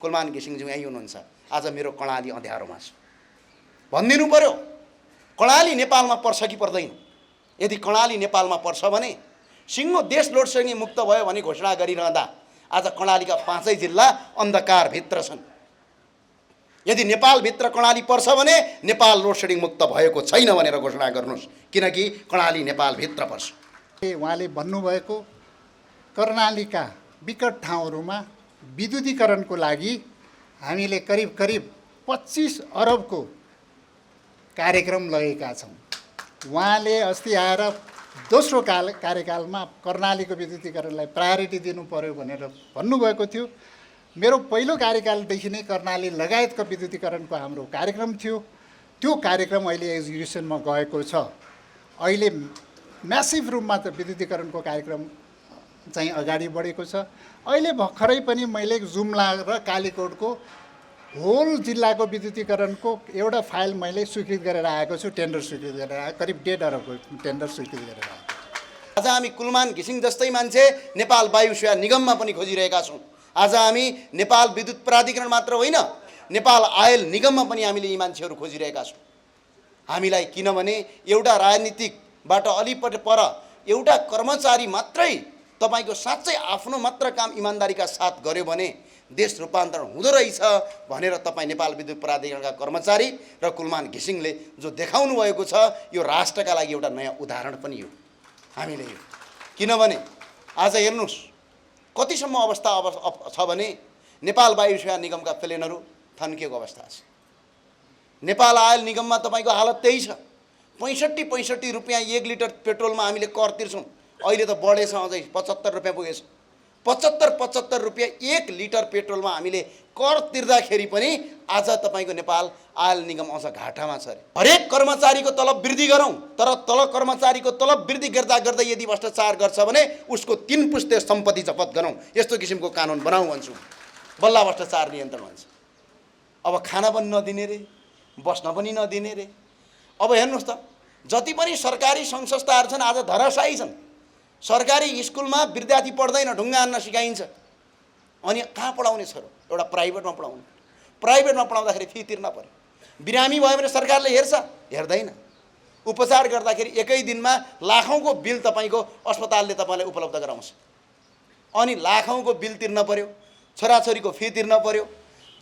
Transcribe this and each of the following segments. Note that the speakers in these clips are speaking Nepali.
कुलमान घिसिङज्यू यहीँ हुनुहुन्छ, आज मेरो कर्णाली अँध्यारोमा छ भनिदिनु पर्यो। कर्णाली नेपालमा पर्छ कि पर्दैन? यदि कर्णाली नेपालमा पर्छ भने सिङ्गो देश लोडसेडिङ मुक्त भयो भने घोषणा गरिरहँदा आज कर्णालीका 5 जिल्ला अन्धकारभित्र छन्। यदि नेपालभित्र कर्णाली पर्छ भने नेपाल लोडसेडिङ मुक्त भएको छैन भनेर घोषणा गर्नुहोस्, किनकि कर्णाली नेपालभित्र पर्छ। उहाँले भन्नुभएको कर्णालीका विकट ठाउँहरूमा विद्युतीकरणको लागि हामीले करिब 25 अरबको कार्यक्रम लगेका छौँ। उहाँले अस्ति आएर दोस्रो कार्यकालमा कर्णालीको विद्युतीकरणलाई प्रायोरिटी दिनु पर्यो भनेर भन्नुभएको थियो। मेरो पहिलो कार्यकालदेखि नै कर्णाली लगायतको विद्युतीकरणको हाम्रो कार्यक्रम थियो। त्यो कार्यक्रम अहिले एक्जिक्युसनमा गएको छ। अहिले म्यासिभ रूपमा त विद्युतीकरणको कार्यक्रम चाहिँ अगाडि बढेको छ। अहिले भर्खरै पनि मैले जुम्ला र कालीकोटको होल जिल्लाको विद्युतीकरणको एउटा फाइल मैले स्वीकृत गरेर आएको छु। टेन्डर स्वीकृत गरेर आएको, करिब 1.5 अरबको टेन्डर स्वीकृत गरेर आएको। आज हामी कुलमान घिसिङ जस्तै मान्छे नेपाल वायु सेवा निगममा पनि खोजिरहेका छौँ। आज हामी नेपाल विद्युत प्राधिकरण मात्र होइन, नेपाल आयल निगममा पनि हामीले यी मान्छेहरू खोजिरहेका छौँ। हामीलाई किनभने एउटा राजनीतिकबाट अलिपट पर एउटा कर्मचारी मात्रै तपाईको साँच्चै आफ्नो मात्र काम इमान्दारीका साथ गर्यो भने देश रूपान्तरण हुँदो रहेछ भनेर तपाईँ नेपाल विद्युत प्राधिकरणका कर्मचारी र कुलमान घिसिङले जो देखाउनु भएको छ, यो राष्ट्रका लागि एउटा नयाँ उदाहरण पनि हो हामीले यो। किनभने आज हेर्नुहोस् कतिसम्म अवस्था छ भने नेपाल वायु सेवा निगमका प्लेनहरू थन्किएको अवस्था छ। नेपाल आयल निगममा तपाईँको हालत त्यही छ। 65 रुपियाँ 1 लिटर पेट्रोलमा हामीले कर तिर्छौँ। अहिले त बढेछ, अझै 75 रुपियाँ पुगेछ। 75 रुपियाँ 1 लिटर पेट्रोलमा हामीले कर तिर्दाखेरि पनि आज तपाईँको नेपाल आयल निगम अझ घाटामा छ अरे। हरेक कर्मचारीको तलब वृद्धि गरौँ, तर कर्मचारीको तलब वृद्धि गर्दा गर्दै यदि भ्रष्टाचार गर्छ भने उसको 3 पुस्ते सम्पत्ति जफत गरौँ, यस्तो किसिमको कानुन बनाऊ भन्छु। बल्ल भ्रष्टाचार नियन्त्रण हुन्छ। अब खाना पनि नदिने रे, बस्न पनि नदिने रे। अब हेर्नुहोस् त, जति पनि सरकारी सङ्घ संस्थाहरू छन् आज धराशायी छन्। सरकारी स्कुलमा विद्यार्थी पढ्दैन, ढुङ्गा हान्न सिकाइन्छ। अनि कहाँ पढाउने छ र? एउटा प्राइभेटमा पढाउनु। प्राइभेटमा पढाउँदाखेरि फी तिर्न पर्यो। बिरामी भयो भने सरकारले हेर्छ? हेर्दैन। उपचार गर्दाखेरि एकै दिनमा लाखौँको बिल तपाईँको अस्पतालले तपाईँलाई उपलब्ध गराउँछ। अनि लाखौँको बिल तिर्न पर्यो, छोराछोरीको फी तिर्न पर्यो,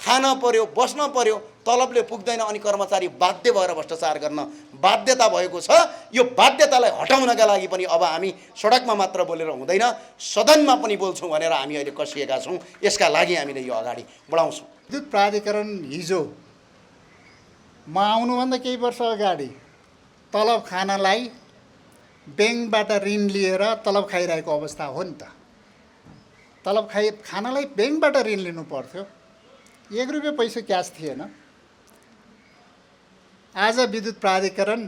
खान पर्यो, बस्न पर्यो, तलबले पुग्दैन। अनि कर्मचारी बाध्य भएर भ्रष्टाचार गर्न बाध्यता भएको छ। यो बाध्यतालाई हटाउनका लागि पनि अब हामी सडकमा मात्र बोलेर हुँदैन, सदनमा पनि बोल्छौँ भनेर हामी अहिले कसिएका छौँ। यसका लागि हामीले यो अगाडि बढाउँछौँ। विद्युत प्राधिकरण हिजो म आउनुभन्दा केही वर्ष अगाडि तलब खानलाई ब्याङ्कबाट ऋण लिएर तलब खाइरहेको अवस्था हो नि त। तलब खानलाई ब्याङ्कबाट ऋण लिनु पर्थ्यो। 1 रुपियाँ पैसा क्यास थिएन। आज विद्युत प्राधिकरण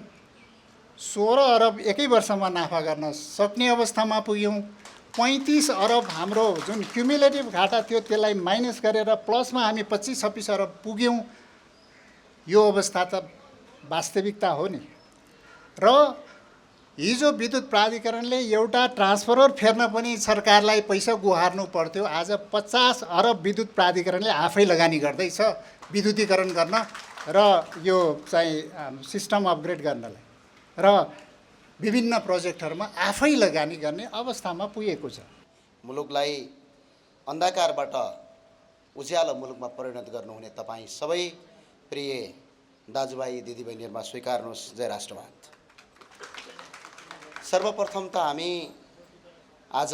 16 अरब एकै वर्षमा नाफा गर्न सक्ने अवस्थामा पुग्यौँ। 35 अरब हाम्रो जुन क्युमुलेटिभ घाटा थियो त्यसलाई माइनस गरेर प्लसमा हामी 25-26 अरब पुग्यौँ। यो अवस्था त वास्तविकता हो नि। र हिजो विद्युत प्राधिकरणले एउटा ट्रान्सफरर फेर्न पनि सरकारलाई पैसा गुहार्नु पर्थ्यो। आज 50 अरब विद्युत प्राधिकरणले आफै लगानी गर्दैछ विद्युतीकरण गर्न र यो चाहिँ सिस्टम अपग्रेड गर्नलाई, र विभिन्न प्रोजेक्टहरूमा आफै लगानी गर्ने अवस्थामा पुगेको छ। मुलुकलाई अन्धकारबाट उज्यालो मुलुकमा परिणत गर्नुहुने तपाईँ सबै प्रिय दाजुभाइ दिदीबहिनीहरूमा स्वीकार्नुहोस्। जय राष्ट्रवाद। सर्वप्रथम त हामी आज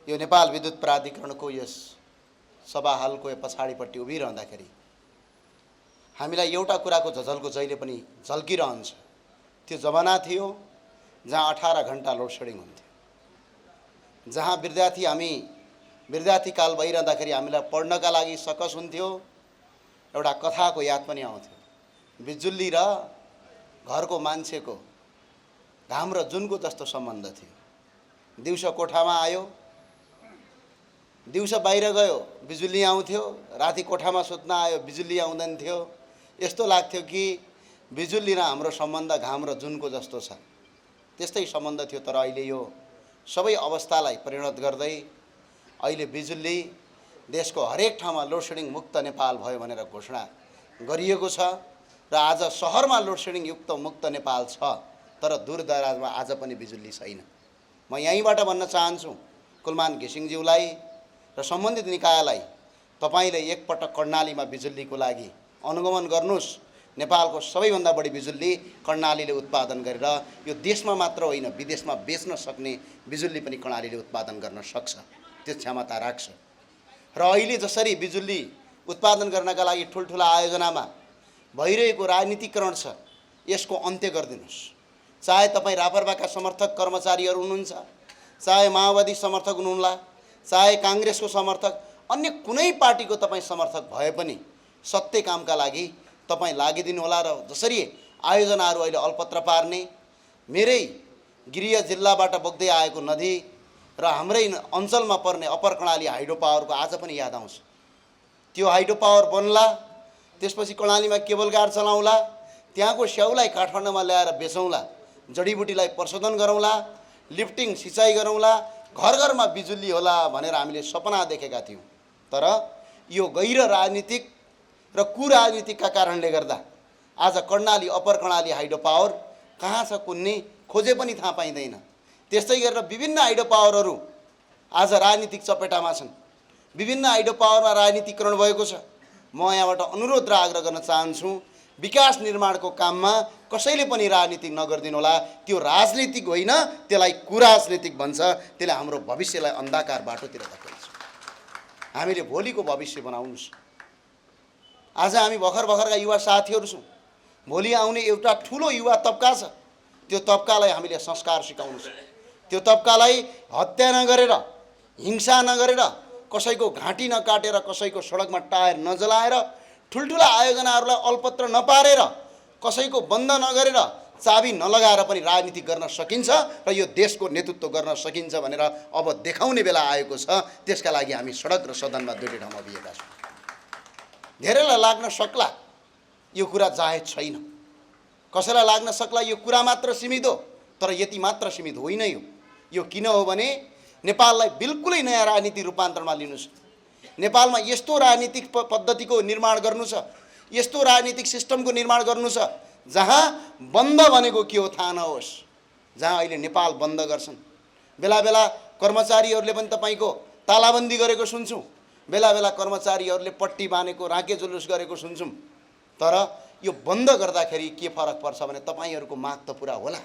यो नेपाल विद्युत प्राधिकरणको यस सभा हलको पछाडिपट्टि उभिरहँदाखेरि हामीलाई एउटा कुराको झझल्को जहिले पनि झल्किरहन्छ। त्यो जमाना थियो जहाँ 18 घण्टा लोडसेडिङ हुन्थ्यो, जहाँ हामी विद्यार्थी काल भइरहँदाखेरि हामीलाई पढ्नका लागि सकस हुन्थ्यो। एउटा कथाको याद पनि आउँथ्यो। बिजुली र घरको मान्छेको घाम र जुनको जस्तो सम्बन्ध थियो। दिउँसो कोठामा आयो, दिउँसो बाहिर गयो, बिजुली आउँथ्यो। राति कोठामा सुत्न आयो, बिजुली आउँदैन थियो। यस्तो लाग्थ्यो कि बिजुली र हाम्रो सम्बन्ध घाम र जुनको जस्तो छ, त्यस्तै सम्बन्ध थियो। तर अहिले यो सबै अवस्थालाई परिणत गर्दै अहिले बिजुली देशको हरेक ठाउँमा लोडसेडिङ मुक्त नेपाल भयो भनेर घोषणा गरिएको छ र आज सहरमा लोडसेडिङ युक्त मुक्त नेपाल छ, तर दूरदराजमा आज पनि बिजुली छैन। म यहीँबाट भन्न चाहन्छु कुलमान घिसिङज्यूलाई र सम्बन्धित निकायलाई, तपाईँले एकपटक कर्णालीमा बिजुलीको लागि अनुगमन गर्नुहोस्। नेपालको सबैभन्दा बढी बिजुली कर्णालीले उत्पादन गरेर यो देशमा मात्र होइन विदेशमा बेच्न सक्ने बिजुली पनि कर्णालीले उत्पादन गर्न सक्छ, त्यो क्षमता राख्छ। र अहिले जसरी बिजुली उत्पादन गर्नका लागि ठुल्ठुला आयोजनामा भइरहेको राजनीतिकरण छ, यसको अन्त्य गरिदिनुहोस्। चाहे तपाईँ रापरपाका समर्थक कर्मचारीहरू हुनुहुन्छ, चाहे माओवादी समर्थक हुनुहुला, चाहे काङ्ग्रेसको समर्थक, अन्य कुनै पार्टीको तपाईँ समर्थक भए पनि सत्य कामका लागि तपाईँ लागिदिनु होला। र जसरी आयोजनाहरू अहिले अल्पत्र पार्ने, मेरै गृह जिल्लाबाट बग्दै आएको नदी र हाम्रै अञ्चलमा पर्ने अप्पर कर्णाली हाइड्रो पावरको आज पनि याद आउँछ। त्यो हाइड्रो पावर बन्ला, त्यसपछि कर्णालीमा केबल कार चलाउँला, त्यहाँको स्याउलाई काठमाडौँमा ल्याएर बेचौँला, जडीबुटीलाई प्रशोधन गरौँला, लिफ्टिङ सिँचाइ गरौँला, घर घरमा बिजुली होला भनेर हामीले सपना देखेका थियौँ। तर यो गैर राजनीतिक र कुराजनीतिकका कारणले गर्दा आज Karnali upper Karnali hydro power कहाँ छ कुन्ने खोजे पनि थाहा पाइँदैन। त्यस्तै गरेर विभिन्न हाइड्रो पावरहरू आज राजनीतिक चपेटामा छन्, विभिन्न हाइड्रो पावरमा राजनीतिकरण भएको छ। म यहाँबाट अनुरोध र आग्रह गर्न चाहन्छु, विकास निर्माणको काममा कसैले पनि राजनीति नगरिदिनु होला। त्यो राजनीतिक होइन, त्यसलाई कुराजनीतिक भन्छ। त्यसले हाम्रो भविष्यलाई अन्धकार बाटोतिर धकेल्छ। हामीले भोलिको भविष्य बनाउनुहोस्। आज हामी भर्खरका युवा साथीहरू छौँ, भोलि आउने एउटा ठुलो युवा तबका छ। त्यो तबकालाई हामीले संस्कार सिकाउनुहोस्। त्यो तबकालाई हत्या नगरेर, हिंसा नगरेर, कसैको घाँटी नकाटेर, कसैको सडकमा टायर नजलाएर, ठुल्ठुला आयोजनाहरूलाई अल्पत्र नपारेर, कसैको बन्द नगरेर, चाबी नलगाएर पनि राजनीति गर्न सकिन्छ र यो देशको नेतृत्व गर्न सकिन्छ भनेर अब देखाउने बेला आएको छ। त्यसका लागि हामी सडक र सदनमा दुईटै ठाउँमा उभिएका छौँ। धेरैलाई लाग्न सक्ला यो कुरा जायज छैन, कसैलाई लाग्न सक्ला यो कुरा मात्र सीमित हो, तर यति मात्र सीमित होइन। यो किन हो भने नेपाललाई बिल्कुलै नयाँ राजनीति रूपान्तरणमा लिनु छ। नेपालमा यस्तो राजनीतिक पद्धतिको निर्माण गर्नु छ, यस्तो राजनीतिक सिस्टमको निर्माण गर्नु छ जहाँ बन्द भनेको के हो थाहा नहोस्। जहाँ अहिले नेपाल बन्द गर्छन्, बेला बेला कर्मचारीहरूले पनि तपाईँको तालाबन्दी गरेको सुन्छौँ, बेला बेला कर्मचारीहरूले पट्टी बाँधेको राके जुलुस गरेको सुन्छौँ। तर यो बन्द गर्दाखेरि के फरक पर्छ भने तपाईँहरूको माग त पुरा होला,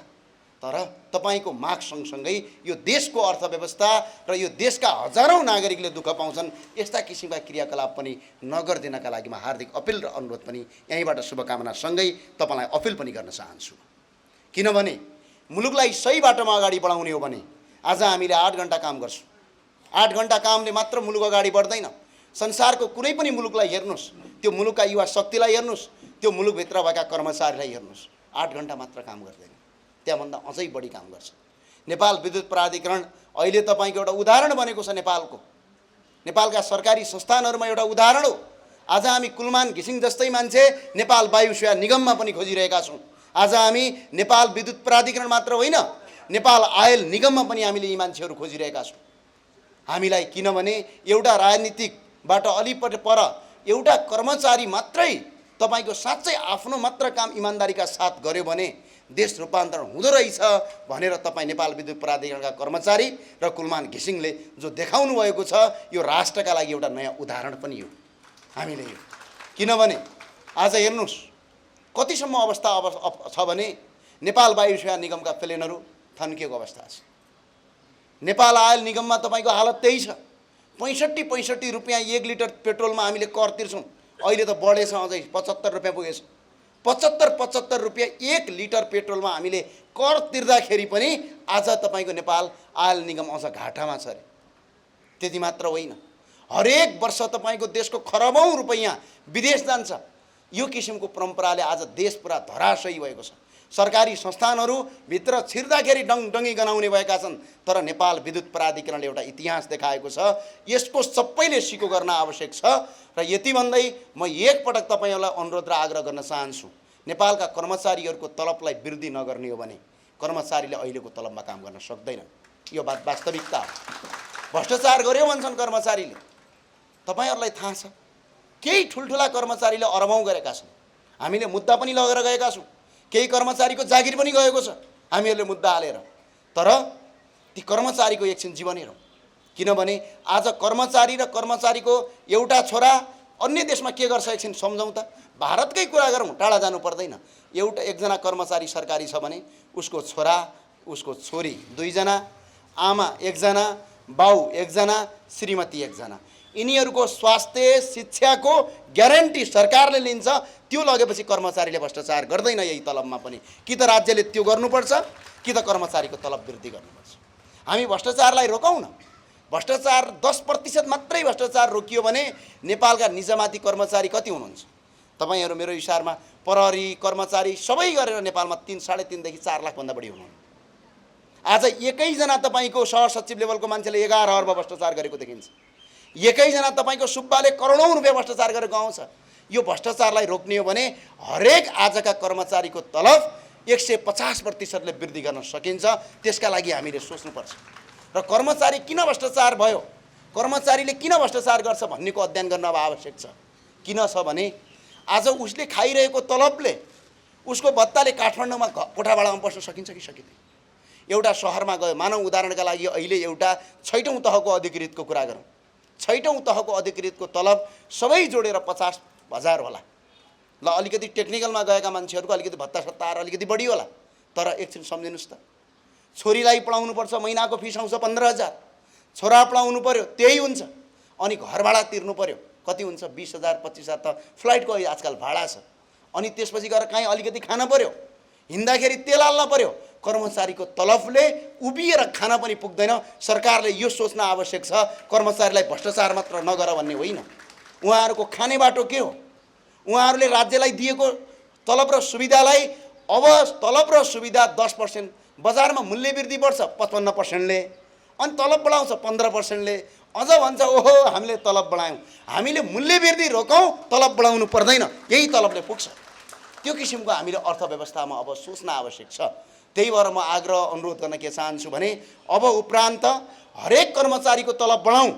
तर तपाईँको माग सँगसँगै यो देशको अर्थव्यवस्था र यो देशका हजारौँ नागरिकले दुःख पाउँछन्। यस्ता किसिमका क्रियाकलाप पनि नगरिदिनका लागि म हार्दिक अपिल र अनुरोध पनि यहीँबाट शुभकामनासँगै तपाईँलाई अपिल पनि गर्न चाहन्छु। किनभने मुलुकलाई सही बाटोमा अगाडि बढाउने हो भने आज हामीले 8 घन्टा काम गर्छौँ। 8 घन्टा कामले मात्र मुलुक अगाडि बढ्दैन। संसारको कुनै पनि मुलुकलाई हेर्नुहोस्, त्यो मुलुकका युवा शक्तिलाई हेर्नुहोस्, त्यो मुलुकभित्र भएका कर्मचारीलाई हेर्नुहोस्, 8 घन्टा मात्र काम गर्दैन, त्यहाँभन्दा अझै बढी काम गर्छ। नेपाल विद्युत प्राधिकरण अहिले तपाईँको एउटा उदाहरण बनेको छ। नेपालका सरकारी संस्थानहरूमा एउटा उदाहरण हो। आज हामी कुलमान घिसिङ जस्तै मान्छे नेपाल वायु सेवा निगममा पनि खोजिरहेका छौँ। आज हामी नेपाल विद्युत प्राधिकरण मात्र होइन, नेपाल आयल निगममा पनि हामीले यी मान्छेहरू खोजिरहेका छौँ। हामीलाई किनभने एउटा राजनीतिकबाट अलिपट्टि पर एउटा कर्मचारी मात्रै तपाईँको साँच्चै आफ्नो मात्र काम इमान्दारीका साथ गर्यो भने देश रूपान्तरण हुँदो रहेछ भनेर तपाईँ नेपाल विद्युत प्राधिकरणका कर्मचारी र कुलमान घिसिङले जो देखाउनु भएको छ, यो राष्ट्रका लागि एउटा नयाँ उदाहरण पनि हो हामीले यो। किनभने आज हेर्नुहोस् कतिसम्म अवस्था छ भने नेपाल वायु सेवा निगमका प्लेनहरू थन्किएको अवस्था छ। नेपाल आयल निगममा तपाईँको हालत त्यही छ। 65 रुपियाँ 1 लिटर पेट्रोलमा हामीले कर तिर्छौँ, अहिले त बढेछ, अझै 75 रुपियाँ पुगेछ। 75 रुपियाँ 1 लिटर पेट्रोलमा हामीले कर तिर्दाखेरि पनि आज तपाईँको नेपाल आयल निगम अझ घाटामा छ अरे। त्यति मात्र होइन, हरेक वर्ष तपाईँको देशको खरबौँ रुपैयाँ विदेश जान्छ। यो किसिमको परम्पराले आज देश पुरा धराशयी भएको छ। सरकारी संस्थानहरूभित्र छिर्दाखेरि डङडङ्गी गनाउने भएका छन्। तर नेपाल विद्युत प्राधिकरणले एउटा इतिहास देखाएको छ, यसको सबैले सिको गर्न आवश्यक छ। र यति भन्दै म एकपटक तपाईँहरूलाई अनुरोध र आग्रह गर्न चाहन्छु, नेपालका कर्मचारीहरूको तलबलाई वृद्धि नगर्ने हो भने कर्मचारीले अहिलेको तलबमा काम गर्न सक्दैनन्। यो बात वास्तविकता हो। भ्रष्टाचार गर्यो भन्छन् कर्मचारीले, तपाईहरुलाई थाहा छ केही ठुलठुला कर्मचारीले अरबौं गरेका छन्। हामीले मुद्दा पनि लगेर गएका छौं। केही कर्मचारीको जागिर पनि गएको छ हामीहरूले मुद्दा हालेर। तर ती कर्मचारीको एकछिन जीवन हेरौँ। किनभने आज कर्मचारी र कर्मचारीको एउटा छोरा अन्य देशमा के गर्छ एकछिन सम्झौँ त। भारतकै कुरा गरौँ, टाढा जानु पर्दैन। एकजना कर्मचारी सरकारी छ भने उसको छोरा उसको छोरी 2 जना, आमा 1 जना, बाउ 1 जना, श्रीमती 1 जना। यिनीहरूको स्वास्थ्य शिक्षाको ग्यारेन्टी सरकारले लिन्छ। त्यो लगेपछि कर्मचारीले भ्रष्टाचार गर्दैन यही तलबमा पनि। कि त राज्यले त्यो गर्नुपर्छ कि त कर्मचारीको तलब वृद्धि गर्नुपर्छ। हामी भ्रष्टाचारलाई रोकौँ न। भ्रष्टाचार 10% मात्रै भ्रष्टाचार रोकियो भने नेपालका निजामती कर्मचारी कति हुनुहुन्छ? तपाईहरु मेरो हिसाबमा प्रहरी कर्मचारी सबै गरेर नेपालमा 3.5 देखि 4 लाख भन्दा बढी हुनुहुन्छ। आज एकैजना तपाईको सहसचिव लेभलको मान्छेले 11 अर्ब भ्रष्टाचार गरेको देखिन्छ। एकैजना तपाईको सुब्बाले करोडौं रुपैयाँ भ्रष्टाचार गरेको आउँछ। यो भ्रष्टाचारलाई रोक्ने हो भने हरेक आजका कर्मचारीको तलब 150%ले वृद्धि गर्न सकिन्छ। त्यसका लागि हामीले सोच्नुपर्छ। र कर्मचारी किन भ्रष्टाचार भयो, कर्मचारीले किन भ्रष्टाचार गर्छ भन्नेको अध्ययन गर्न अब आवश्यक छ। किन छ भने आज उसले खाइरहेको तलबले उसको भत्ताले काठमाडौँमा कोठा भाडामा बस्न सकिन्छ कि सकिँदैन? एउटा शहरमा गयो, मानव उदाहरणका लागि अहिले एउटा 6औं तहको अधिकृतको कुरा गरौँ। 6औं तहको अधिकृतको तलब सबै जोडेर 50,000 होला। ल अलिकति टेक्निकलमा गएका मान्छेहरूको अलिकति भत्ता सत्ता अलिकति बढी होला। तर एकछिन सम्झिनुस् त, छोरीलाई पढाउनु पर्छ, महिनाको फिस आउँछ 15,000। छोरा पढाउनु पर्यो त्यही हुन्छ। अनि घर भाडा तिर्नु पर्यो कति हुन्छ? 20,000 25,000 त फ्लाइटको आजकल भाडा छ। अनि त्यसपछि गएर कहीँ अलिकति खान पर्यो, हिँड्दाखेरि तेल हाल्न पर्यो। कर्मचारीको तलबले उभिएर खान पनि पुग्दैन। सरकारले यो सोच्न आवश्यक छ कर्मचारीलाई भ्रष्टाचार मात्र नगर भन्ने होइन। उहाँहरूको खाने बाटो के हो? उहाँहरूले राज्यलाई दिएको तलब र सुविधालाई अब तलब र सुविधा 10%, बजारमा मूल्य वृद्धि बढ्छ 55%ले, अनि तलब बढाउँछ 15%ले। अझ भन्छ ओहो हामीले तलब बढायौँ। हामीले मूल्य वृद्धि रोकौँ, तलब बढाउनु पर्दैन, यही तलबले पुग्छ। त्यो किसिमको हामीले अर्थव्यवस्थामा अब सोच्न आवश्यक छ। त्यही भएर म आग्रह अनुरोध गर्न के चाहन्छु भने अब उपरान्त हरेक कर्मचारीको तलब बढाउँ।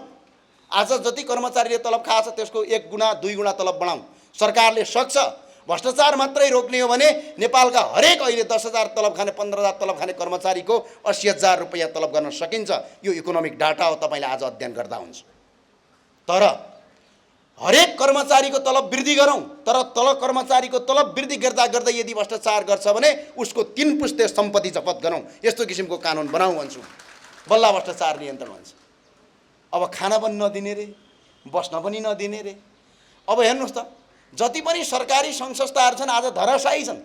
आज जति कर्मचारीले तलब खान्छ त्यसको 1 गुणा 2 गुणा तलब बढाउँ। सरकारले सक्छ। भ्रष्टाचार मात्रै रोक्ने हो भने नेपालका हरेक अहिले 10,000 तलब खाने 15,000 तलब खाने कर्मचारीको 80,000 रुपैयाँ तलब गर्न सकिन्छ। यो इकोनोमिक डाटा हो, तपाईले आज अध्ययन गर्दा हुन्छ। तर हरेक कर्मचारीको तलब वृद्धि गरौँ। तर कर्मचारीको तलब वृद्धि गर्दा गर्दै यदि भ्रष्टाचार गर्छ भने उसको 3 पुस्ते सम्पत्ति जफत गरौँ। यस्तो किसिमको कानुन बनाऊ भन्छु। बल्ल भ्रष्टाचार नियन्त्रण हुन्छ। अब खान पनि नदिने रे, बस्न पनि नदिने रे। अब हेर्नुहोस् त, जति पनि सरकारी संस्थाहरू छन् आज धराशायी छन्।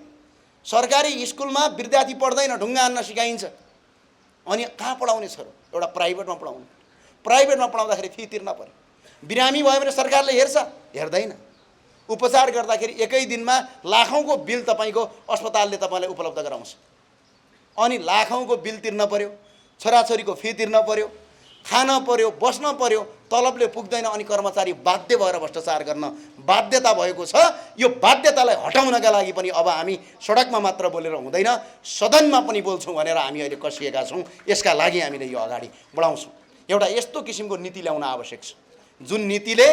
सरकारी स्कुलमा विद्यार्थी पढ्दैन, ढुङ्गा हान्न सिकाइन्छ। अनि कहाँ पढाउने छोरो? एउटा प्राइभेटमा पढाउनु। प्राइभेटमा पढाउँदाखेरि फी तिर्न पर्यो। बिरामी भयो भने सरकारले हेर्छ? हेर्दैन। उपचार गर्दाखेरि एकै दिनमा लाखौँको बिल तपाईको अस्पतालले तपाईलाई उपलब्ध गराउँछ। अनि लाखौँको बिल तिर्न पर्यो, छोराछोरीको फी तिर्न पर्यो, खान पर्यो, बस्न पर्यो, तलबले पुग्दैन। अनि कर्मचारी बाध्य भएर भ्रष्टाचार गर्न बाध्यता भएको छ। यो बाध्यतालाई हटाउनका लागि पनि अब हामी सडकमा मात्र बोलेर हुँदैन, सदनमा पनि बोल्छौँ भनेर हामी अहिले कसिएका छौँ। यसका लागि हामीले यो अगाडि बढाउँछौँ। एउटा यस्तो किसिमको नीति ल्याउन आवश्यक छ जुन नीतिले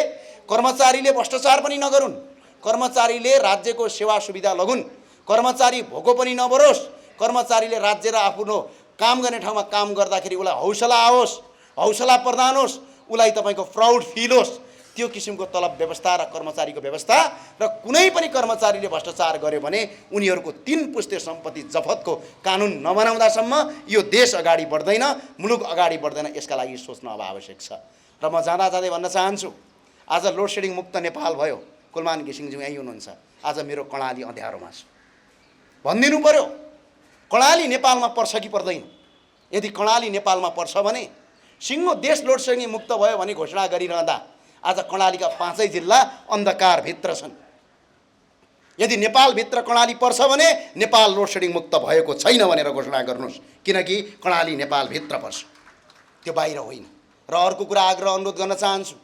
कर्मचारीले भ्रष्टाचार पनि नगरून्, कर्मचारीले राज्यको सेवा सुविधा लगुन्, कर्मचारी भोको पनि नबरोस्, कर्मचारीले राज्य र आफ्नो काम गर्ने ठाउँमा काम गर्दाखेरि उसलाई हौसला आओस्, हौसला प्रदान होस्, उसलाई तपाईको प्राउड फिल होस्। त्यो किसिमको तलब व्यवस्था र कर्मचारीको व्यवस्था र कुनै पनि कर्मचारीले भ्रष्टाचार गर्यो भने उनीहरूको 3 पुस्ते सम्पत्ति जफतको कानुन नबनाउँदासम्म यो देश अगाडि बढ्दैन, मुलुक अगाडि बढ्दैन। यसका लागि सोच्न अब आवश्यक छ। र म जाँदा जाँदै भन्न चाहन्छु, आज लोड सेडिङ मुक्त नेपाल भयो। कुलमान घिसिङज्यू यहीँ हुनुहुन्छ। आज मेरो कर्णाली अँध्यारोमा छ। भनिदिनु पर्यो कर्णाली नेपालमा पर्छ कि पर्दैन? यदि कर्णाली नेपालमा पर्छ भने सिङ्गो देश लोड सेडिङ मुक्त भयो भने घोषणा गरिरहँदा आज कर्णालीका 5 जिल्ला अन्धकारभित्र छन्। यदि नेपालभित्र कर्णाली पर्छ भने नेपाल लोड सेडिङ मुक्त भएको छैन भनेर घोषणा गर्नुहोस्, किनकि कर्णाली नेपालभित्र पर्छ, त्यो बाहिर होइन। र अर्को कुरा आग्रह अनुरोध गर्न चाहन्छु,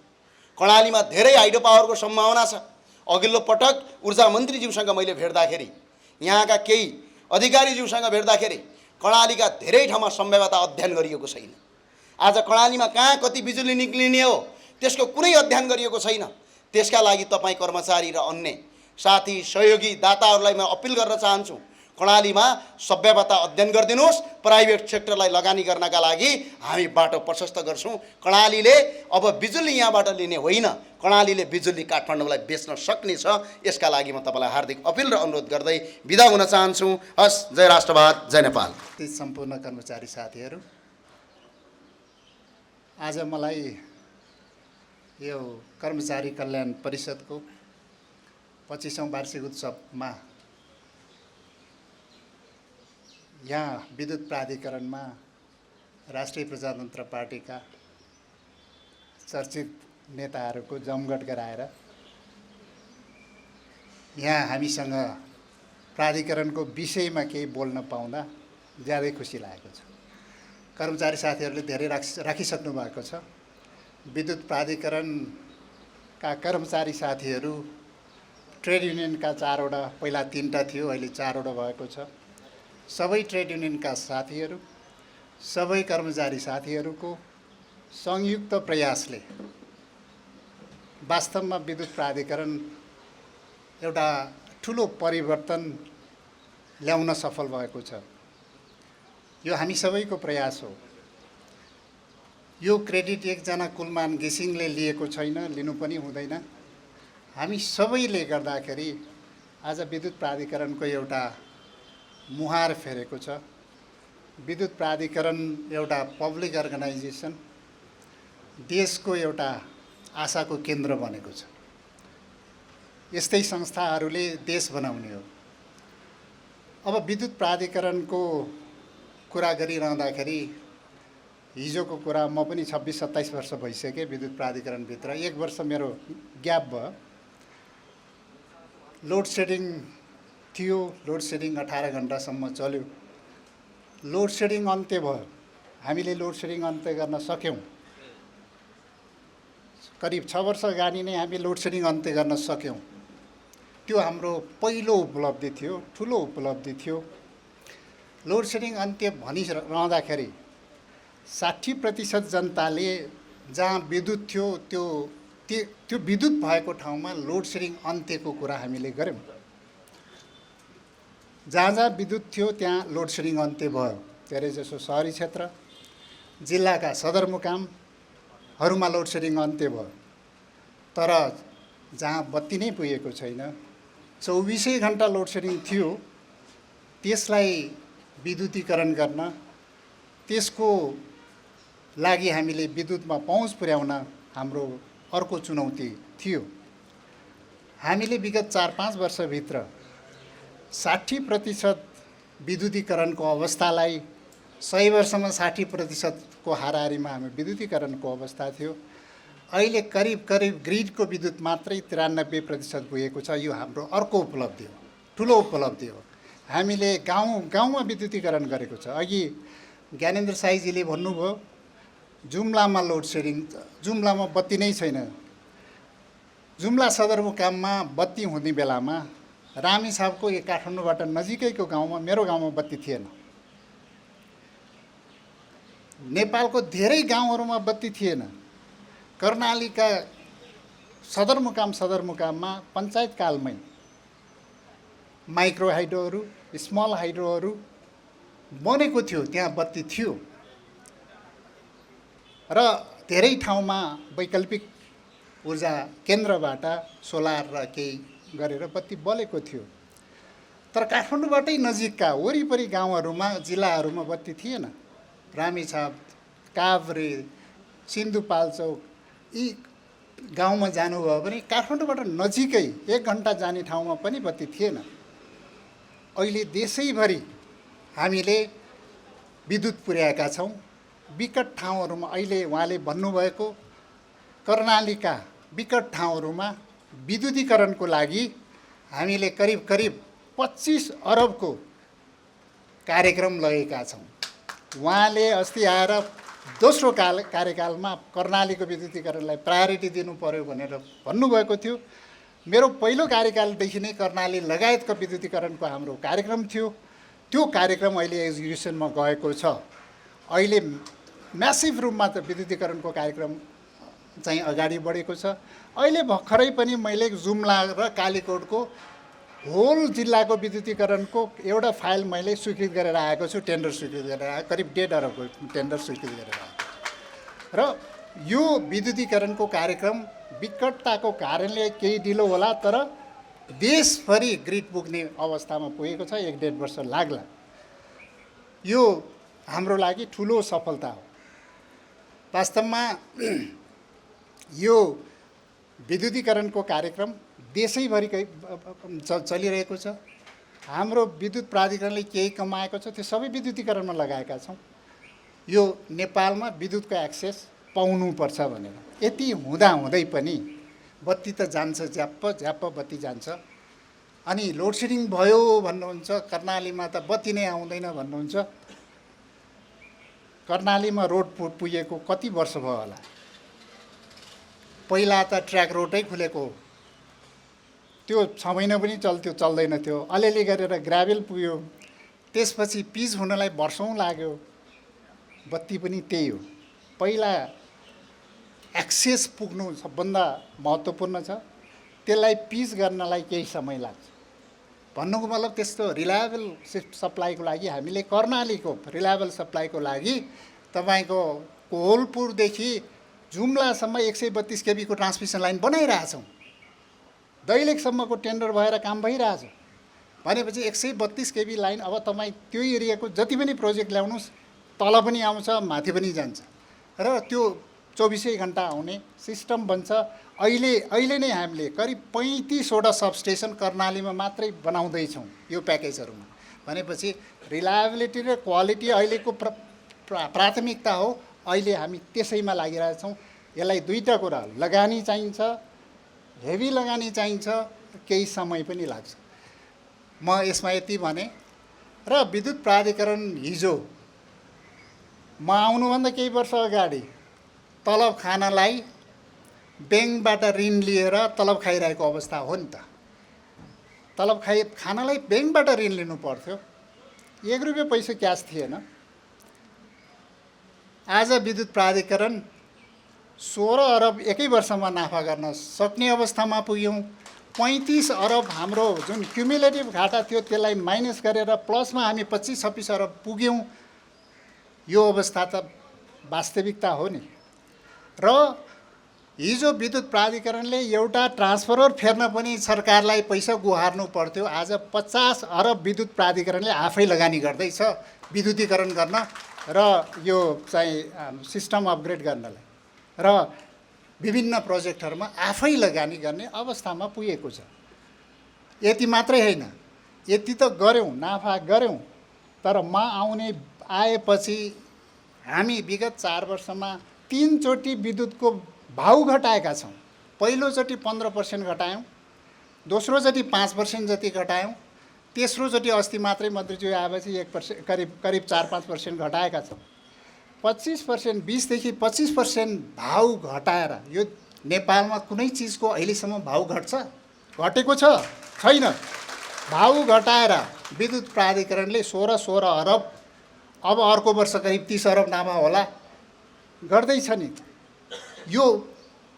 कर्णालीमा धेरै हाइड्रो पावरको सम्भावना छ। अघिल्लो पटक ऊर्जा मन्त्रीज्यूसँग मैले भेट्दाखेरि, यहाँका केही अधिकारीज्यूसँग भेट्दाखेरि कर्णालीका धेरै ठाउँमा सम्भाव्यता अध्ययन गरिएको छैन। आज कर्णालीमा कहाँ कति बिजुली निक्लिने हो त्यसको कुनै अध्ययन गरिएको छैन। त्यसका लागि तपाईँ कर्मचारी र अन्य साथी सहयोगी दाताहरूलाई म अपिल गर्न चाहन्छु, कर्णालीमा सभ्यता अध्ययन गरिदिनुहोस्। प्राइभेट सेक्टरलाई लगानी गर्नका लागि हामी बाटो प्रशस्त गर्छौँ। कर्णालीले अब बिजुली यहाँबाट लिने होइन, कर्णालीले बिजुली काठमाडौँलाई बेच्न सक्ने छ। यसका लागि म तपाईँलाई हार्दिक अपिल र अनुरोध गर्दै बिदा हुन चाहन्छु। हस्, जय राष्ट्रवाद, जय नेपाल। ती सम्पूर्ण कर्मचारी साथीहरू, आज मलाई यो कर्मचारी कल्याण परिषदको 25औं वार्षिक उत्सवमा यहाँ विद्युत प्राधिकरणमा राष्ट्रिय प्रजातन्त्र पार्टीका चर्चित नेताहरूको जमघट गराएर यहाँ हामीसँग प्राधिकरणको विषयमा केही बोल्न पाउँदा ज्यादै खुसी लागेको छ। कर्मचारी साथीहरूले धेरै राखिसक्नु भएको छ। विद्युत प्राधिकरणका कर्मचारी साथीहरू ट्रेड युनियनका 4वटा, पहिला 3टा थियो, अहिले 4वटा भएको छ। सबै ट्रेड युनियनका साथीहरू, सबै कर्मचारी साथीहरूको संयुक्त प्रयासले वास्तवमा विद्युत प्राधिकरण एउटा ठुलो परिवर्तन ल्याउन सफल भएको छ। यो हामी सबैको प्रयास हो। यो क्रेडिट एकजना कुलमान घिसिङले लिएको छैन, लिनु पनि हुँदैन। हामी सबैले गर्दाखेरि आज विद्युत प्राधिकरणको एउटा मुहार फेरेको छ। विद्युत प्राधिकरण एउटा पब्लिक अर्गनाइजेसन, देशको एउटा आशाको केन्द्र बनेको छ। यस्तै संस्थाहरूले देश बनाउने हो। अब विद्युत प्राधिकरणको कुरा गरिरहँदाखेरि हिजोको कुरा, म पनि 26-27 वर्ष भइसकेँ विद्युत प्राधिकरणभित्र। 1 वर्ष मेरो ग्याप भयो। लोड सेडिङ थियो, लोड सेडिङ 18 घन्टासम्म चल्यो। लोड सेडिङ अन्त्य भयो, हामीले लोड सेडिङ अन्त्य गर्न सक्यौँ। करिब 6 वर्ष अगाडि नै हामी लोड सेडिङ अन्त्य गर्न सक्यौँ। त्यो हाम्रो पहिलो उपलब्धि थियो, ठुलो उपलब्धि थियो। लोड सेडिङ अन्त्य भनिरहँदाखेरि 60% जनताले जहाँ विद्युत थियो त्यो विद्युत भएको ठाउँमा लोड सेडिङ अन्त्यको कुरा हामीले गऱ्यौँ। जहाँ जहाँ विद्युत थियो त्यहाँ लोड सेडिङ अन्त्य भयो। धेरैजसो सहरी क्षेत्र, जिल्लाका सदरमुकामहरूमा लोड सेडिङ अन्त्य भयो। तर जहाँ बत्ती नै पुगेको छैन, 24 घन्टा लोड सेडिङ थियो, त्यसलाई विद्युतीकरण गर्न, त्यसको लागि हामीले विद्युतमा पहुँच पुर्याउन हाम्रो अर्को चुनौती थियो। हामीले विगत 4-5 वर्षभित्र 60% विद्युतीकरणको अवस्थालाई 100 वर्षमा 60% को हाराहारीमा हामी विद्युतीकरणको अवस्था थियो। अहिले करिब ग्रिडको विद्युत मात्रै 93% पुगेको छ। यो हाम्रो अर्को उपलब्धि हो, ठुलो उपलब्धि हो। हामीले गाउँमा विद्युतीकरण गरेको छ। अघि ज्ञानेन्द्र साईजीले भन्नुभयो जुम्लामा लोड सेडिङ, जुम्लामा बत्ती नै छैन। जुम्ला सदरमुकाममा बत्ती हुने बेलामा रामेछापको काठमाडौँबाट नजिकैको गाउँमा, मेरो गाउँमा बत्ती थिएन। नेपालको धेरै गाउँहरूमा बत्ती थिएन। कर्णालीका सदरमुकाममा पञ्चायतकालमै माइक्रो हाइड्रोहरू, स्मल हाइड्रोहरू बनेको थियो, त्यहाँ बत्ती थियो। र धेरै ठाउँमा वैकल्पिक ऊर्जा केन्द्रबाट सोलर र केही गरेर बत्ती बलेको थियो। तर काठमाडौँबाटै नजिकका वरिपरि गाउँहरूमा, जिल्लाहरूमा बत्ती थिएन। रामेछाप, काभ्रे, सिन्धुपाल्चोक यी गाउँमा जानुभयो भने काठमाडौँबाट नजिकै 1 घन्टा जाने ठाउँमा पनि बत्ती थिएन। अहिले देशैभरि हामीले विद्युत पुर्याएका छौँ। विकट ठाउँहरूमा अहिले उहाँले भन्नुभएको कर्णालीका विकट ठाउँहरूमा विद्युतीकरणको लागि हामीले करिब 25 अरबको कार्यक्रम लगेका छौँ। उहाँले अस्ति आएर दोस्रो कार्यकालमा कर्णालीको विद्युतीकरणलाई प्रायोरिटी दिनु पर्यो भनेर भन्नुभएको थियो। मेरो पहिलो कार्यकालदेखि नै कर्णाली लगायतको विद्युतीकरणको हाम्रो कार्यक्रम थियो। त्यो कार्यक्रम अहिले एक्जिक्युसनमा गएको छ। अहिले म्यासिभ रूपमा त विद्युतीकरणको कार्यक्रम चाहिँ अगाडि बढेको छ। अहिले भर्खरै पनि मैले जुम्ला र कालीकोटको होल जिल्लाको विद्युतीकरणको एउटा फाइल मैले स्वीकृत गरेर आएको छु, टेन्डर स्वीकृत गरेर आएको, करिब 1.5 अरबको टेन्डर स्वीकृत गरेर आएको। र यो विद्युतीकरणको कार्यक्रम विकटताको कारणले केही ढिलो होला, तर देशभरि ग्रिड पुग्ने अवस्थामा पुगेको छ। 1.5 वर्ष लाग्ला। यो हाम्रो लागि ठुलो सफलता हो। वास्तवमा यो विद्युतीकरणको कार्यक्रम देशैभरिकै चलिरहेको छ। हाम्रो विद्युत प्राधिकरणले केही कमाएको छ त्यो सबै विद्युतीकरणमा लगाएका छौँ। यो नेपालमा विद्युतको एक्सेस पाउनुपर्छ भनेर। यति हुँदाहुँदै पनि बत्ती त जान्छ, झ्याप्प झ्याप्प बत्ती जान्छ। अनि लोडसेडिङ भयो भन्नुहुन्छ, कर्णालीमा त बत्ती नै आउँदैन भन्नुहुन्छ। कर्णालीमा रोड पुगेको कति वर्ष भयो होला? पहिला त ट्र्याक रोडै खुलेको हो, त्यो 6 महिना पनि चल्दैन थियो। अलिअलि गरेर ग्राभेल पुग्यो, त्यसपछि पिच हुनलाई वर्षौँ लाग्यो। बत्ती पनि त्यही हो। पहिला एक्सेस पुग्नु सबभन्दा महत्त्वपूर्ण छ, त्यसलाई पिच गर्नलाई केही समय लाग्छ। भन्नुको मतलब त्यस्तो रिलायबल सप्लाईको लागि हामीले कर्णालीको रिलायबल सप्लाईको लागि तपाईँको कोहलपुरदेखि जुम्लासम्म 132 केबीको ट्रान्समिसन लाइन बनाइरहेछौँ। दैलेखसम्मको टेन्डर भएर काम भइरहेछ भनेपछि 132 केबी लाइन अब तपाईँ त्यो एरियाको जति पनि प्रोजेक्ट ल्याउनुहोस्, तल पनि आउँछ, माथि पनि जान्छ र त्यो 24 घन्टा आउने सिस्टम बन्छ। अहिले नै हामीले करिब 35वटा सबस्टेसन कर्णालीमा मात्रै बनाउँदैछौँ यो प्याकेजहरूमा। भनेपछि रिलायबिलिटी र क्वालिटी अहिलेको प्राथमिकता हो। अहिले हामी त्यसैमा लागिरहेछौँ। यसलाई दुईटा कुरा, लगानी चाहिन्छ, हेभी लगानी चाहिन्छ, केही समय पनि लाग्छ। म यसमा यति भने र विद्युत प्राधिकरण हिजो म आउनुभन्दा केही वर्ष अगाडि तलब खानलाई ब्याङ्कबाट ऋण लिएर तलब खाइरहेको अवस्था हो नि त। तलब खानलाई ब्याङ्कबाट ऋण लिनु पर्थ्यो, 1 रुपियाँ पैसा क्यास थिएन। आज विद्युत प्राधिकरण 16 अरब एकै वर्षमा नाफा गर्न सक्ने अवस्थामा पुग्यौँ। 35 अरब हाम्रो जुन क्युमुलेटिभ घाटा थियो त्यसलाई माइनस गरेर प्लसमा हामी 25-26 अरब पुग्यौँ। यो अवस्था त वास्तविकता हो नि। र हिजो विद्युत प्राधिकरणले एउटा ट्रान्सफरर फेर्न पनि सरकारलाई पैसा गुहार्नु पर्थ्यो। आज 50 अरब विद्युत प्राधिकरणले आफै लगानी गर्दैछ विद्युतीकरण गर्न र यो चाहिँ सिस्टम अपग्रेड गर्नलाई, र विभिन्न प्रोजेक्टहरूमा आफै लगानी गर्ने अवस्थामा पुगेको छ। यति मात्रै होइन, यति त गऱ्यौँ, नाफा गऱ्यौँ, तर आएपछि हामी विगत 4 वर्षमा 3 चोटि विद्युतको भाउ घटाएका छौँ। पहिलोचोटि 15% घटायौँ, दोस्रोचोटि 5% जति घटायौँ, तेस्रोचोटि अस्ति मात्रै मन्त्रीज्यू आएपछि 1% करिब 4-5% घटाएका छौँ। 25%, 20 देखि 25% भाउ घटाएर यो नेपालमा कुनै चिजको अहिलेसम्म भाउ घट्छ? घटेको छैन। भाउ घटाएर विद्युत प्राधिकरणले 16 अरब, अब अर्को वर्ष करिब 30 अरब नाफा होला, गर्दैछ नि। यो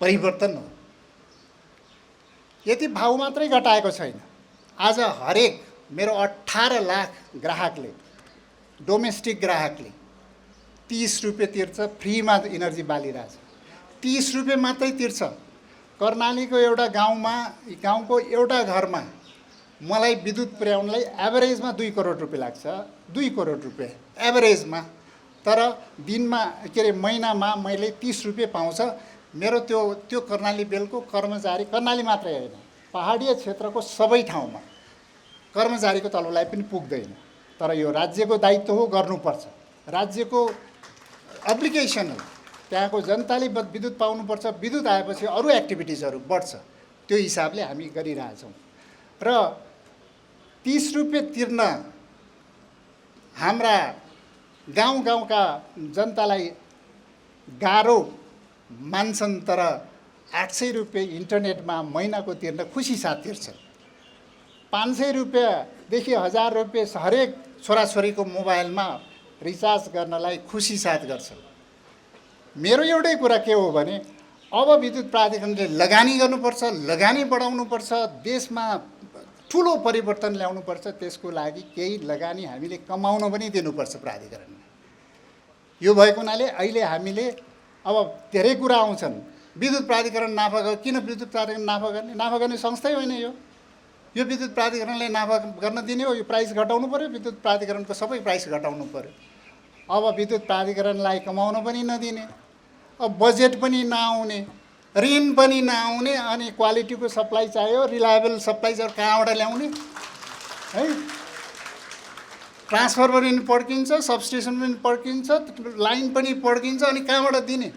परिवर्तन हो। यति भाउ मात्रै घटाएको छैन। आज हरेक मेरो 18 लाख ग्राहकले, डोमेस्टिक ग्राहकले 30 रुपियाँ तिर्छ, फ्रीमा इनर्जी बालिरहेछ। 30 रुपियाँ मात्रै तिर्छ। कर्णालीको एउटा गाउँको एउटा घरमा मलाई विद्युत पुर्याउनलाई एभरेजमा 2 करोड रुपियाँ लाग्छ। 2 करोड रुपियाँ एभरेजमा। तर दिनमा महिनामा मैले 30 रुपियाँ पाउँछ। मेरो त्यो कर्णाली बेलको कर्मचारी, कर्णाली मात्रै होइन, पहाडीय क्षेत्रको सबै ठाउँमा कर्मचारीको तलबलाई पनि पुग्दैन। तर यो राज्यको दायित्व हो, गर्नुपर्छ। राज्यको अब्लिगेसन हो। त्यहाँको जनताले विद्युत पाउनुपर्छ। विद्युत आएपछि अरू एक्टिभिटिजहरू बढ्छ। त्यो हिसाबले हामी गरिरहेछौँ। र 30 रुपियाँ तिर्न हाम्रा गाउँका जनतालाई गाह्रो मान्छन्, तर 800 रुपियाँ इन्टरनेटमा महिनाको तिर्न खुसी साथ तिर्छ। 500 रुपियाँदेखि 1000 रुपियाँ हरेक छोराछोरीको मोबाइलमा रिचार्ज गर्नलाई खुसी साथ गर्छ। मेरो एउटै कुरा के हो भने अब विद्युत प्राधिकरणले लगानी गर्नुपर्छ, लगानी बढाउनुपर्छ, देशमा ठुलो परिवर्तन ल्याउनुपर्छ। त्यसको लागि केही लगानी हामीले कमाउन पनि दिनुपर्छ प्राधिकरणले। यो भएको हुनाले अहिले हामीले अब धेरै कुरा आउँछन्। विद्युत प्राधिकरण नाफा किन विद्युत प्राधिकरण नाफा गर्ने? नाफा गर्ने संस्थै होइन यो विद्युत प्राधिकरणले नाफा गर्न दिने हो? यो प्राइस घटाउनु पऱ्यो, विद्युत प्राधिकरणको सबै प्राइस घटाउनु पऱ्यो। अब विद्युत प्राधिकरणलाई कमाउन पनि नदिने, अब बजेट पनि नआउने, ऋण पनि नआउने, अनि क्वालिटीको सप्लाई चाहियो, रिलायबल सप्लाई चाहिँ कहाँबाट ल्याउने है? ट्रान्सफर्मर पनि पड्किन्छ, सबस्टेसन पनि पड्किन्छ, लाइन पनि पड्किन्छ, अनि कहाँबाट दिने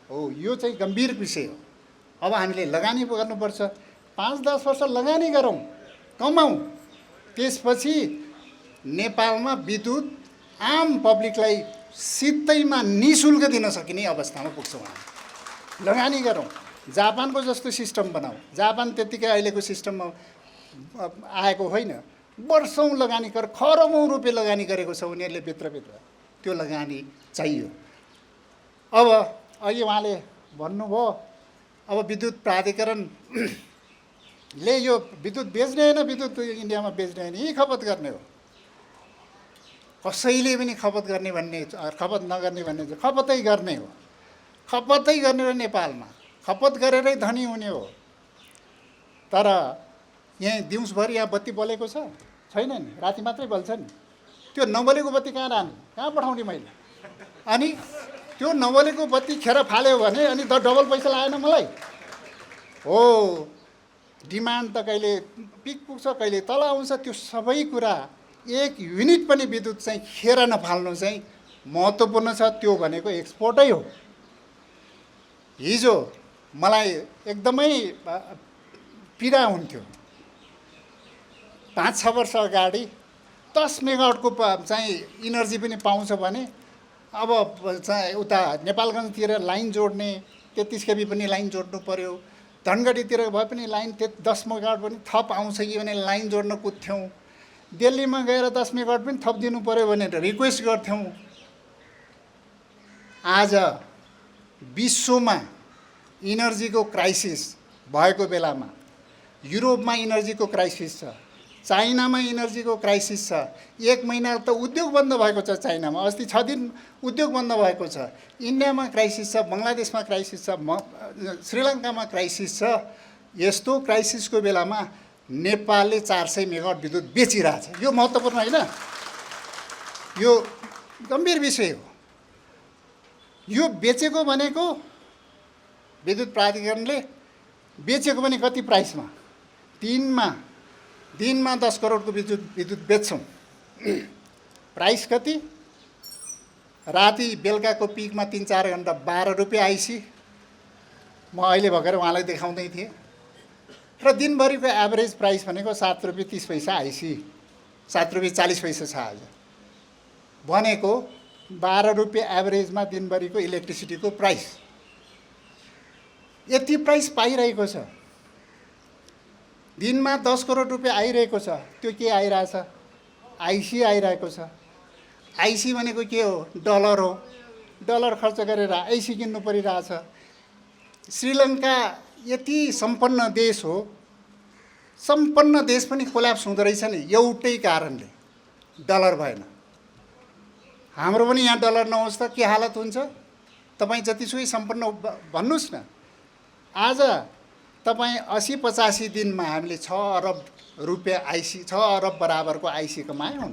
हो? यो चाहिँ गम्भीर विषय हो। अब हामीले लगानी गर्नुपर्छ। 5-10 वर्ष लगानी गरौँ, कमाउँ, त्यसपछि नेपालमा विद्युत आम पब्लिकलाई सिधैमा निःशुल्क दिन सकिने अवस्थामा पुग्छौँ हामी। लगानी गरौँ, जापानको जस्तो सिस्टम बनाऊ। जापान त्यत्तिकै अहिलेको सिस्टममा आएको होइन, वर्षौँ लगानी गरेर खरबौँ रुपियाँ लगानी गरेको छ उनीहरूले भित्रभित्र। त्यो लगानी चाहियो। अब अघि उहाँले भन्नुभयो अब विद्युत प्राधिकरणले यो विद्युत बेच्ने होइन, विद्युत इन्डियामा बेच्ने होइन, यहीँ खपत गर्ने हो। कसैले पनि खपत गर्ने भन्ने, खपत नगर्ने भन्ने, खपतै गर्ने हो। खपतै गर्ने हो। नेपालमा खपत गरेरै धनी हुने हो। तर यहाँ दिउँसभरि यहाँ बत्ती बलेको छ छैन नि, राति मात्रै बल्छ नि। त्यो नबलेको बत्ती कहाँ रहने, कहाँ पठाउने मैले? अनि त्यो नबलेको बत्ती खेर फाल्यो भने अनि डबल पैसा लागेन मलाई? हो, डिमान्ड त कहिले पिक पुग्छ, कहिले तल आउँछ। त्यो सबै कुरा, एक युनिट पनि विद्युत चाहिँ खेर नफाल्नु चाहिँ महत्त्वपूर्ण छ। त्यो भनेको एक्सपोर्टै हो। हिजो मलाई एकदमै पीडा हुन्थ्यो। 5-6 वर्ष अगाडि 10 मेगावाटको चाहिँ इनर्जी पनि पाउँछ भने अब चाहिँ उता नेपालगञ्जतिर लाइन जोड्ने 33 केबी पनि लाइन जोड्नु पऱ्यो। धनगढीतिर भए पनि लाइन 10 मेगावाट पनि थप आउँछ कि भने लाइन जोड्न कुद्थ्यौँ। दिल्लीमा गएर 10 मेगावाट पनि थप दिनु पऱ्यो भनेर रिक्वेस्ट गर्थ्यौँ। आज विश्वमा इनर्जीको क्राइसिस भएको बेलामा युरोपमा इनर्जीको क्राइसिस छ, चाइनामा इनर्जीको क्राइसिस छ। 1 महिना त उद्योग बन्द भएको छ चाइनामा, अस्ति 6 दिन उद्योग बन्द भएको छ। इन्डियामा क्राइसिस छ, बङ्गलादेशमा क्राइसिस छ, श्रीलङ्कामा क्राइसिस छ। यस्तो क्राइसिसको बेलामा नेपालले 400 मेगावाट विद्युत बेचिरहेछ। यो महत्त्वपूर्ण होइन? यो गम्भीर विषय हो। यो बेचेको भनेको विद्युत प्राधिकरणले बेचेको पनि कति प्राइसमा? दिनमा 10 करोडको विद्युत बेच्छौँ। प्राइस कति? राति बेलुकाको पिकमा 3-4 घन्टा 12 रुपियाँ आइसी। म अहिले भर्खर उहाँलाई देखाउँदै थिएँ। र दिनभरिको एभरेज प्राइस भनेको 7 रुपियाँ 30 पैसा आइसी, 7 रुपियाँ 40 पैसा छ आज। भनेको 12 रुपियाँ एभरेजमा दिनभरिको इलेक्ट्रिसिटीको प्राइस। यति प्राइस पाइरहेको छ। दिनमा 10 करोड रुपियाँ आइरहेको छ। त्यो के आइरहेछ? आइसी आइरहेको छ। आइसी भनेको के हो? डलर हो। डलर खर्च गरेर आइसी किन्नु परिरहेछ। श्रीलङ्का यति सम्पन्न देश हो, सम्पन्न देश पनि कोल्याप्स हुँदो रहेछ नि एउटै कारणले, डलर भएन। हाम्रो पनि यहाँ डलर नहोस् त के हालत हुन्छ? तपाईँ जतिसुकै सम्पन्न भन्नुहोस् न। आज तपाईँ 80-85 दिनमा हामीले 6 अरब रुपियाँ आइसी, 6 अरब बराबरको आइसी कमायौँ।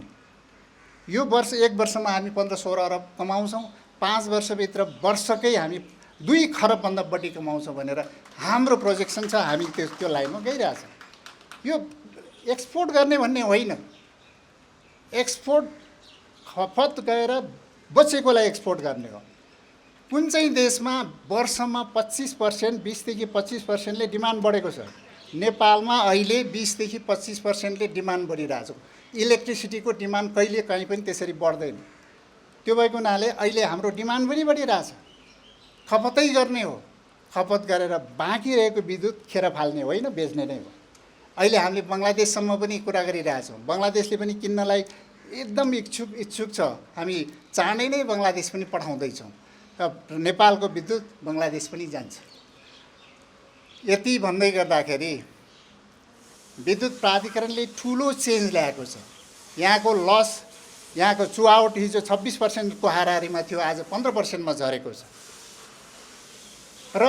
यो वर्ष 1 वर्षमा हामी 15-16 अरब कमाउँछौँ। 5 वर्षभित्र वर्षकै हामी 2 खरबभन्दा बढी कमाउँछौँ भनेर हाम्रो प्रोजेक्सन छ। हामी त्यो लाइनमा गइरहेछौँ। यो एक्सपोर्ट गर्ने भन्ने होइन। एक्सपोर्ट खपत गएर बचेकोलाई एक्सपोर्ट गर्ने हो। कुन चाहिँ देशमा वर्षमा 25%, 20 देखि 25%ले डिमान्ड बढेको छ? नेपालमा अहिले 20 देखि 25%ले डिमान्ड बढिरहेछ। इलेक्ट्रिसिटीको डिमान्ड कहिले कहीँ पनि त्यसरी बढ्दैन। त्यो भएको हुनाले अहिले हाम्रो डिमान्ड पनि बढिरहेछ। खपतै गर्ने हो। खपत गरेर बाँकी रहेको विद्युत खेर फाल्ने होइन, बेच्ने नै हो। अहिले हामीले बङ्गलादेशसम्म पनि कुरा गरिरहेछौँ। बङ्गलादेशले पनि किन्नलाई एकदम इच्छुक छ। हामी चाँडै नै बङ्गलादेश पनि पठाउँदैछौँ। नेपालको विद्युत बङ्गलादेश पनि जान्छ। यति भन्दै गर्दाखेरि विद्युत प्राधिकरणले ठुलो चेन्ज ल्याएको छ। यहाँको लस, यहाँको चुहावट हिजो 26%को हाराहारीमा थियो, आज 15%मा झरेको छ। र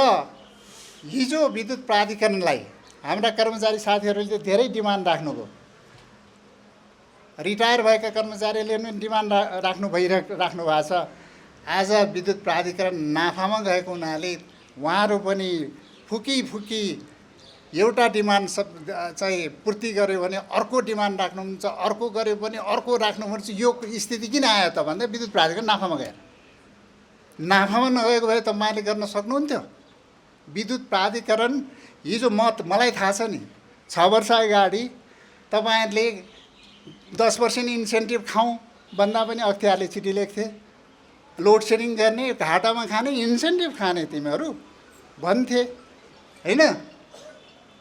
हिजो विद्युत प्राधिकरणलाई हाम्रा कर्मचारी साथीहरूले धेरै डिमान्ड राख्नुभयो। रिटायर भएका कर्मचारीहरूले पनि डिमान्ड राख्नु भएको छ। आज विद्युत प्राधिकरण नाफामा गएको हुनाले उहाँहरू पनि फुकी एउटा डिमान्ड चाहिँ पूर्ति गर्यो भने अर्को डिमान्ड राख्नुहुन्छ, अर्को गर्यो भने अर्को राख्नुहुन्छ। यो स्थिति किन आयो त भन्दा विद्युत प्राधिकरण नाफामा गएर। नाफामा नगएको भए तपाईँले गर्न सक्नुहुन्थ्यो। विद्युत प्राधिकरण हिजो मलाई थाहा छ नि, 6 वर्ष अगाडि तपाईँहरूले 10% इन्सेन्टिभ खाउँ भन्दा पनि अख्तियारले चिठी लेख्थे। लोड सेडिङ गर्ने, घाटामा खाने, इन्सेन्टिभ खाने तिमीहरू भन्थे होइन।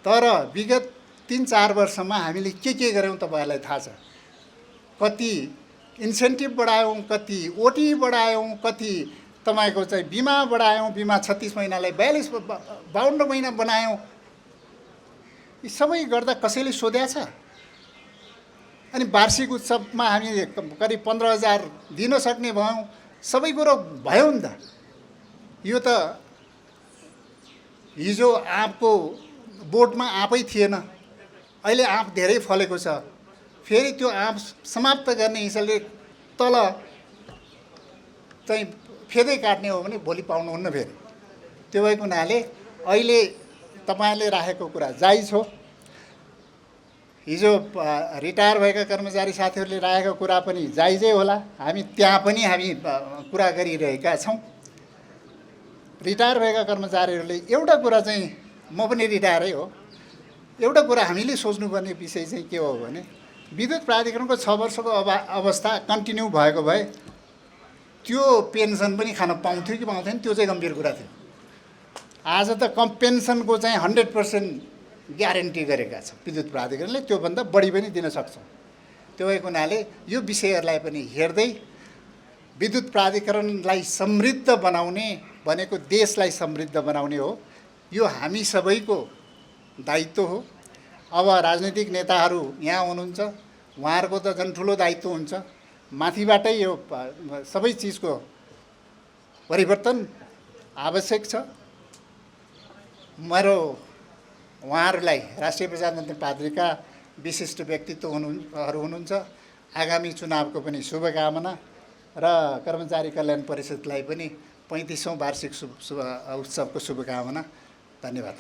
तर विगत 3-4 वर्षमा हामीले के गर्यौँ तपाईँहरूलाई थाहा छ। कति इन्सेन्टिभ बढायौँ, कति ओटी बढायौँ, कति तपाईँको चाहिँ बिमा बढायौँ, बिमा 36 महिनालाई 52 महिना बनायौँ। यी सबै गर्दा कसैले सोध्या छ? अनि वार्षिक उत्सवमा हामी करिब 15,000 दिन सक्ने भयौँ। सबै कुरो भयो नि त। यो त हिजो आँपको बोटमा आँपै थिएन, अहिले आँप धेरै फलेको छ। फेरि त्यो आँप समाप्त गर्ने हिसाबले तल चाहिँ फेदै काट्ने हो भने भोलि पाउनुहुन्न फेरि। त्यो भएको हुनाले अहिले तपाईँले राखेको कुरा जायज हो। हिजो रिटायर भएका कर्मचारी साथीहरूले राखेको कुरा पनि जायजै होला। हामी त्यहाँ पनि कुरा गरिरहेका छौँ। रिटायर भएका कर्मचारीहरूले एउटा कुरा चाहिँ, म पनि रिटायरै हो, एउटा कुरा हामीले सोच्नुपर्ने विषय चाहिँ के हो भने विद्युत प्राधिकरणको 6 वर्षको अवस्था कन्टिन्यू भएको भए त्यो पेन्सन पनि खान पाउँथ्यो कि पाउँथेन, त्यो चाहिँ गम्भीर कुरा थियो। आज त पेन्सनको चाहिँ 100% ग्यारेन्टी गरेका छ विद्युत प्राधिकरणले, त्योभन्दा बढी पनि दिन सक्छौँ। त्यो भएको हुनाले यो विषयहरूलाई पनि हेर्दै विद्युत प्राधिकरणलाई समृद्ध बनाउने भनेको देशलाई समृद्ध बनाउने हो। यो हामी सबैको दायित्व हो। अब राजनीतिक नेताहरू यहाँ हुनुहुन्छ, उहाँहरूको त झन् ठुलो दायित्व हुन्छ। माथिबाटै यो सबै चिजको परिवर्तन आवश्यक छ। मेरो उहाँहरूलाई राष्ट्रिय प्रजातन्त्र पार्टीका विशिष्ट व्यक्तित्वहरू हुनुहुन्छ। आगामी चुनावको पनि शुभकामना र कर्मचारी कल्याण परिषदलाई पनि 35औँ वार्षिक उत्सवको शुभकामना। धन्यवाद।